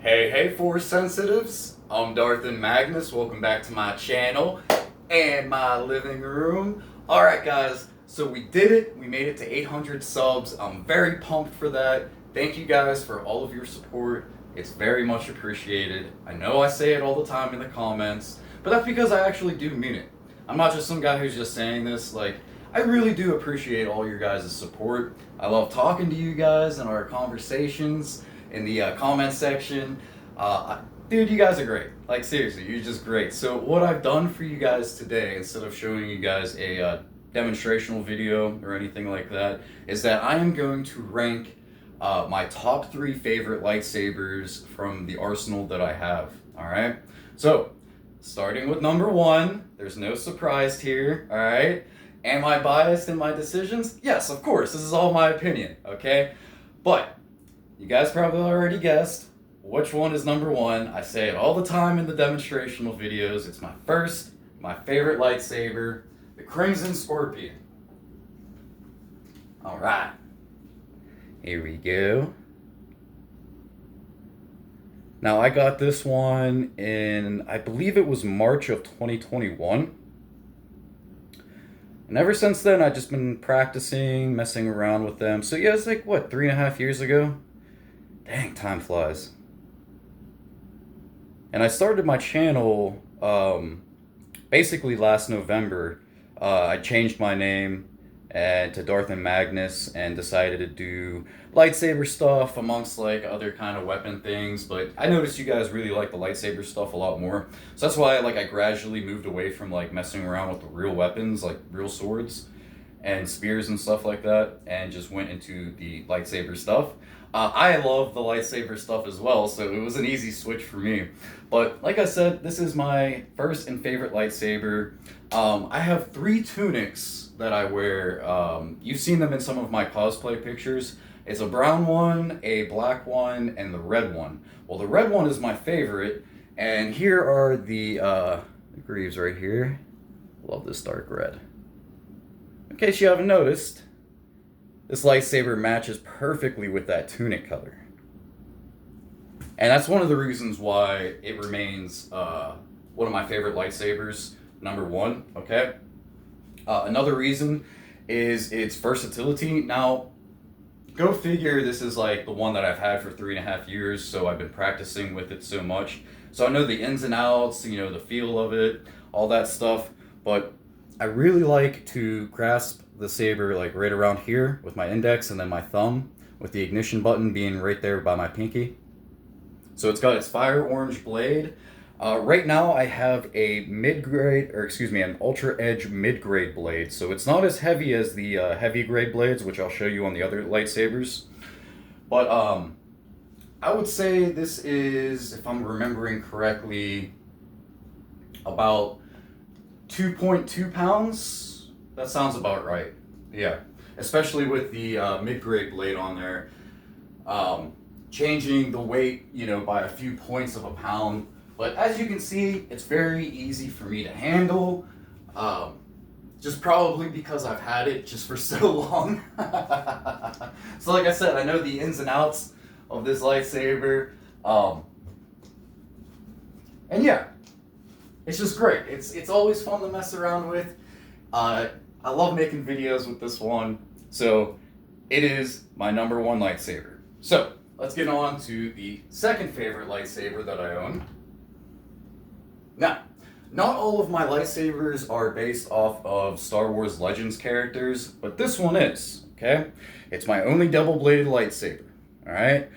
Hey, Force Sensitives. I'm Darth and Magnus. Welcome back to my channel and my living room. Alright, guys, so we did it. We made it to 800 subs. I'm very pumped for that. Thank you guys for all of your support. It's very much appreciated. I know I say it all the time in the comments, but that's because I actually do mean it. I'm not just some guy who's just saying this. Like, I really do appreciate all your guys' support. I love talking to you guys and our conversations in the comment section. Dude, you guys are great. Like, seriously, you're just great. So what I've done for you guys today, instead of showing you guys a demonstrational video or anything like that, is that I am going to rank my top 3 favorite lightsabers from the arsenal that I have. Alright? So, starting with number 1, there's no surprise here, alright? Am I biased in my decisions? Yes, of course, this is all my opinion, okay? But, you guys probably already guessed which one is number 1. I say it all the time in the demonstrational videos. It's my favorite lightsaber, the Crimson Scorpion. Alright. Here we go. Now, I got this one in, I believe it was March of 2021. And ever since then, I've just been practicing, messing around with them. So yeah, it's like, what, 3.5 years ago? Dang, time flies. And I started my channel basically last November. I changed my name to Darth and Magnus and decided to do lightsaber stuff amongst like other kind of weapon things. But I noticed you guys really like the lightsaber stuff a lot more. So that's why I gradually moved away from like messing around with the real weapons, like real swords and spears and stuff like that, and just went into the lightsaber stuff. I love the lightsaber stuff as well, so it was an easy switch for me. But like I said, this is my first and favorite lightsaber. I have 3 tunics that I wear. You've seen them in some of my cosplay pictures. It's a brown one, a black one, and the red one. Well, the red one is my favorite, and here are the greaves right here. Love this dark red. In case you haven't noticed, this lightsaber matches perfectly with that tunic color. And that's one of the reasons why it remains one of my favorite lightsabers, number 1, okay? Another reason is its versatility. Now, go figure, this is like the one that I've had for 3.5 years, so I've been practicing with it so much. So I know the ins and outs, you know, the feel of it, all that stuff, but I really like to grasp the saber like right around here with my index and then my thumb, with the ignition button being right there by my pinky. So it's got its fire orange blade. Right now I have a an ultra edge mid-grade blade, so it's not as heavy as the heavy grade blades, which I'll show you on the other lightsabers. But I would say this is, if I'm remembering correctly, about 2.2 pounds. That sounds about right. Yeah, especially with the mid-grade blade on there. Changing the weight, you know, by a few points of a pound. But as you can see, it's very easy for me to handle. Just probably because I've had it just for so long. So like I said, I know the ins and outs of this lightsaber. And yeah, it's just great. It's always fun to mess around with. I love making videos with this one. So it is my number 1 lightsaber. So let's get on to the second favorite lightsaber that I own. Now, not all of my lightsabers are based off of Star Wars Legends characters, but this one is, okay? It's my only double-bladed lightsaber, alright?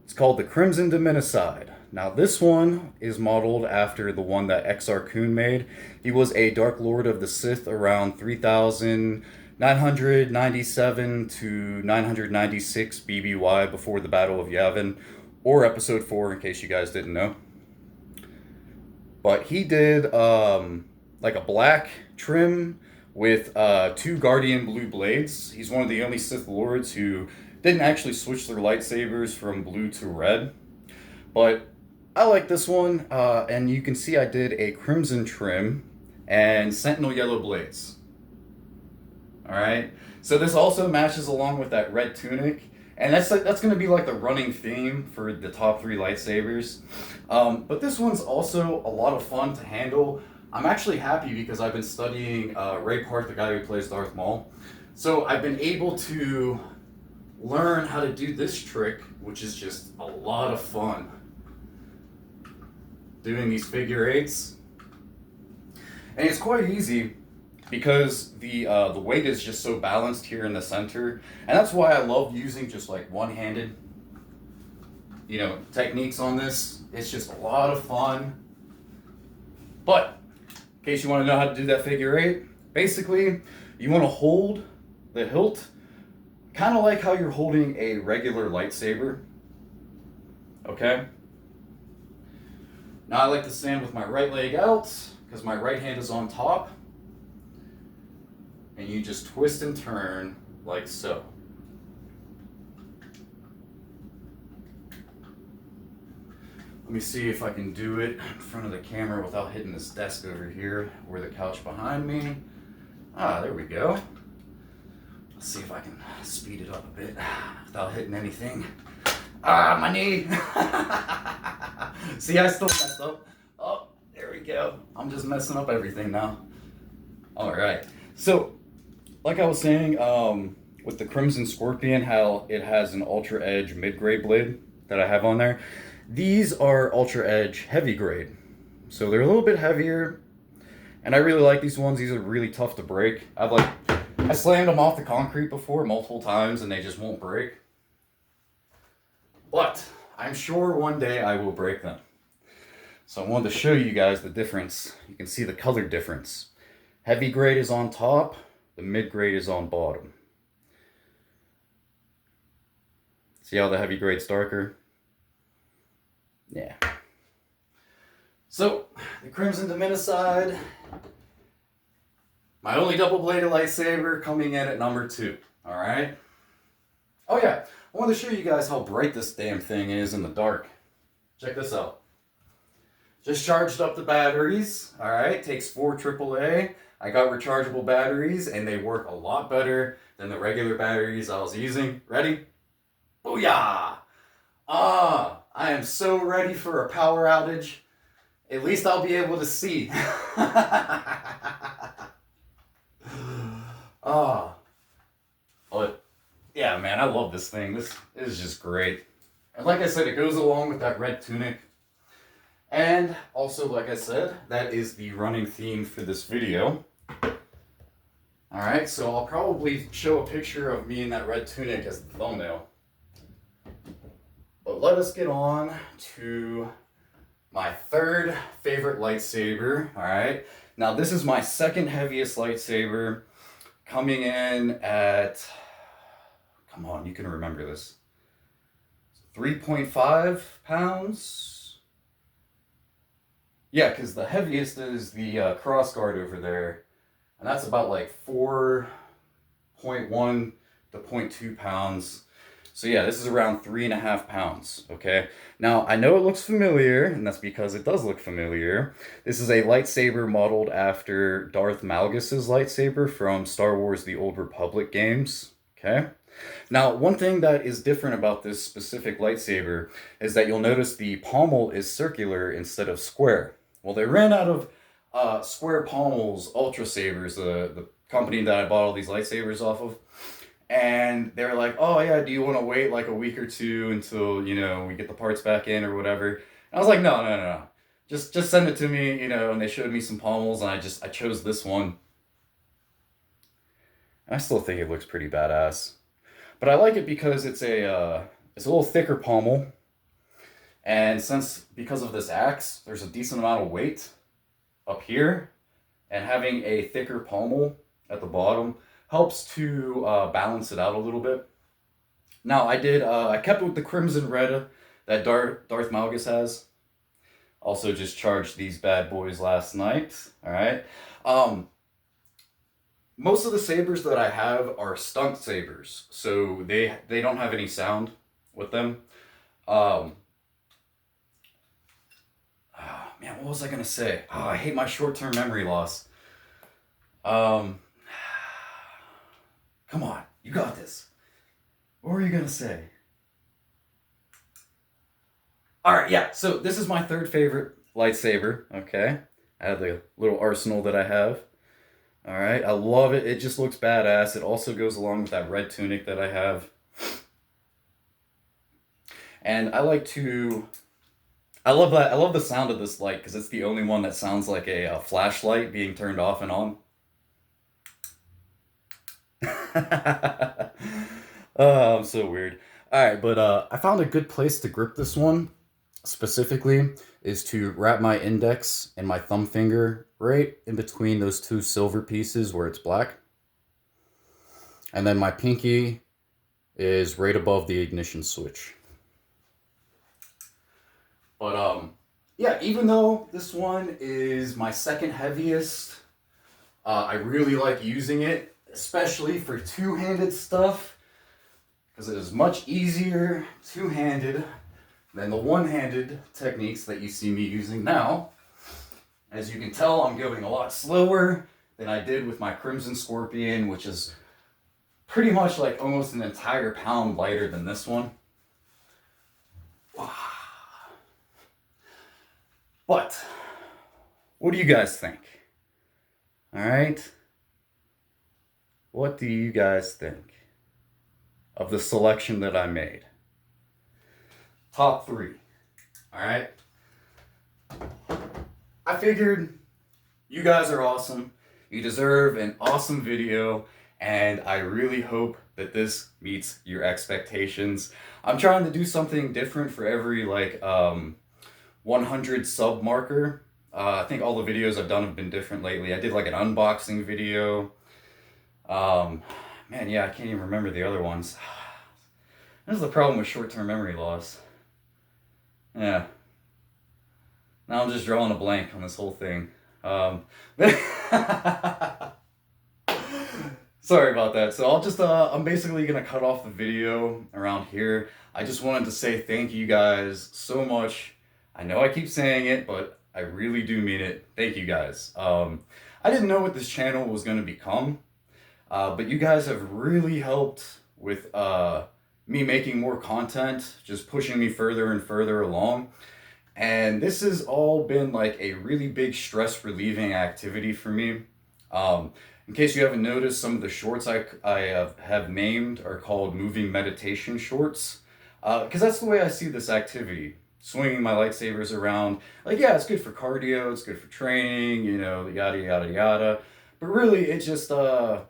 It's called the Crimson Dominicide. Now, this one is modeled after the one that Exar Kun made. He was a Dark Lord of the Sith around 3997 to 996 BBY before the Battle of Yavin, or Episode 4 in case you guys didn't know. But he did like a black trim with 2 Guardian blue blades. He's one of the only Sith Lords who didn't actually switch their lightsabers from blue to red. But I like this one, and you can see I did a crimson trim and sentinel yellow blades. Alright, so this also matches along with that red tunic, And that's gonna be like the running theme for the top 3 lightsabers. But this one's also a lot of fun to handle. I'm actually happy because I've been studying Ray Park, the guy who plays Darth Maul. So I've been able to learn how to do this trick, which is just a lot of fun. Doing these figure eights. And it's quite easy because the weight is just so balanced here in the center. And that's why I love using just like one-handed, techniques on this. It's just a lot of fun. But in case you want to know how to do that figure eight, basically you want to hold the hilt kind of like how you're holding a regular lightsaber. Okay? Now I like to stand with my right leg out because my right hand is on top. And you just twist and turn like so. Let me see if I can do it in front of the camera without hitting this desk over here or the couch behind me. Ah, there we go. Let's see if I can speed it up a bit without hitting anything. Ah, my knee. See, I still messed up. Oh, there we go. I'm just messing up everything now. All right. So, like I was saying, with the Crimson Scorpion, how it has an Ultra Edge mid-grade blade that I have on there. These are Ultra Edge heavy grade. So they're a little bit heavier. And I really like these ones. These are really tough to break. I slammed them off the concrete before multiple times and they just won't break. But I'm sure one day I will break them. So I wanted to show you guys the difference. You can see the color difference. Heavy grade is on top. The mid grade is on bottom. See how the heavy grade's darker? Yeah. So, the Crimson Dominicide. My only double-bladed lightsaber coming in at number 2. Alright? Oh yeah, I wanted to show you guys how bright this damn thing is in the dark. Check this out. Just charged up the batteries. Alright, takes 4 AAA. I got rechargeable batteries and they work a lot better than the regular batteries I was using. Ready? Booyah! Ah, I am so ready for a power outage. At least I'll be able to see. Ah. But, yeah, man, I love this thing. This is just great. And like I said, it goes along with that red tunic. And also, like I said, that is the running theme for this video. Alright, so I'll probably show a picture of me in that red tunic as the thumbnail. But let us get on to my third favorite lightsaber. Alright, now this is my second heaviest lightsaber, coming in at, come on, you can remember this, 3.5 pounds. Yeah, because the heaviest is the crossguard over there. And that's about like 4.1 to 0.2 pounds. So yeah, this is around 3.5 pounds, okay? Now, I know it looks familiar, and that's because it does look familiar. This is a lightsaber modeled after Darth Malgus's lightsaber from Star Wars The Old Republic games, okay? Now, one thing that is different about this specific lightsaber is that you'll notice the pommel is circular instead of square. Well, they ran out of Square Pommel's Ultra Sabers, the company that I bought all these lightsabers off of. And they were like, oh yeah, do you want to wait like a week or two until, we get the parts back in or whatever? And I was like, no. Just send it to me, and they showed me some pommels and I chose this one. And I still think it looks pretty badass. But I like it because it's a little thicker pommel. And because of this axe, there's a decent amount of weight up here, and having a thicker pommel at the bottom helps to balance it out a little bit. Now I kept with the crimson red that Darth Malgus has. Also just charged these bad boys last night. All right. Most of the sabers that I have are stunt sabers, so they don't have any sound with them. Man, what was I gonna say? Oh, I hate my short-term memory loss. Come on, you got this. What were you gonna say? All right, yeah. So this is my third favorite lightsaber. Okay, I have the little arsenal that I have. All right, I love it. It just looks badass. It also goes along with that red tunic that I have, and I like to. I love that. I love the sound of this light because it's the only one that sounds like a flashlight being turned off and on. Oh, I'm so weird. All right, but I found a good place to grip this one specifically is to wrap my index and my thumb finger right in between those two silver pieces where it's black. And then my pinky is right above the ignition switch. But yeah, even though this one is my second heaviest, I really like using it, especially for two-handed stuff, because it is much easier two-handed than the one-handed techniques that you see me using now. As you can tell, I'm going a lot slower than I did with my Crimson Scorpion, which is pretty much like almost an entire pound lighter than this one. But what do you guys think? All right? What do you guys think of the selection that I made? Top three. All right? I figured you guys are awesome. You deserve an awesome video, and I really hope that this meets your expectations. I'm trying to do something different for every 100 sub marker. I think all the videos I've done have been different lately. I did like an unboxing video. Man, yeah, I can't even remember the other ones. This is the problem with short-term memory loss. Yeah. Now I'm just drawing a blank on this whole thing. Sorry about that. So I'll just, I'm basically gonna cut off the video around here. I just wanted to say thank you guys so much. I know I keep saying it, but I really do mean it. Thank you guys. I didn't know what this channel was gonna become, but you guys have really helped with me making more content, just pushing me further and further along. And this has all been like a really big stress relieving activity for me. In case you haven't noticed, some of the shorts I have named are called moving meditation shorts. Because that's the way I see this activity. Swinging my lightsabers around. Like, yeah, it's good for cardio, it's good for training, you know, yada, yada, yada. But really, it just, I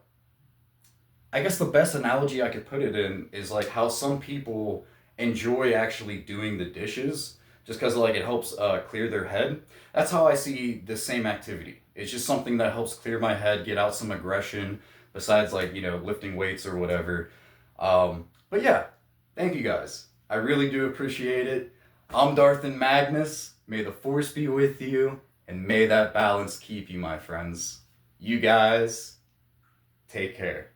guess the best analogy I could put it in is like how some people enjoy actually doing the dishes just because like it helps clear their head. That's how I see the same activity. It's just something that helps clear my head, get out some aggression besides like, you know, lifting weights or whatever. But yeah, thank you guys. I really do appreciate it. I'm Darth and Magnus. May the force be with you, and may that balance keep you, my friends. You guys, take care.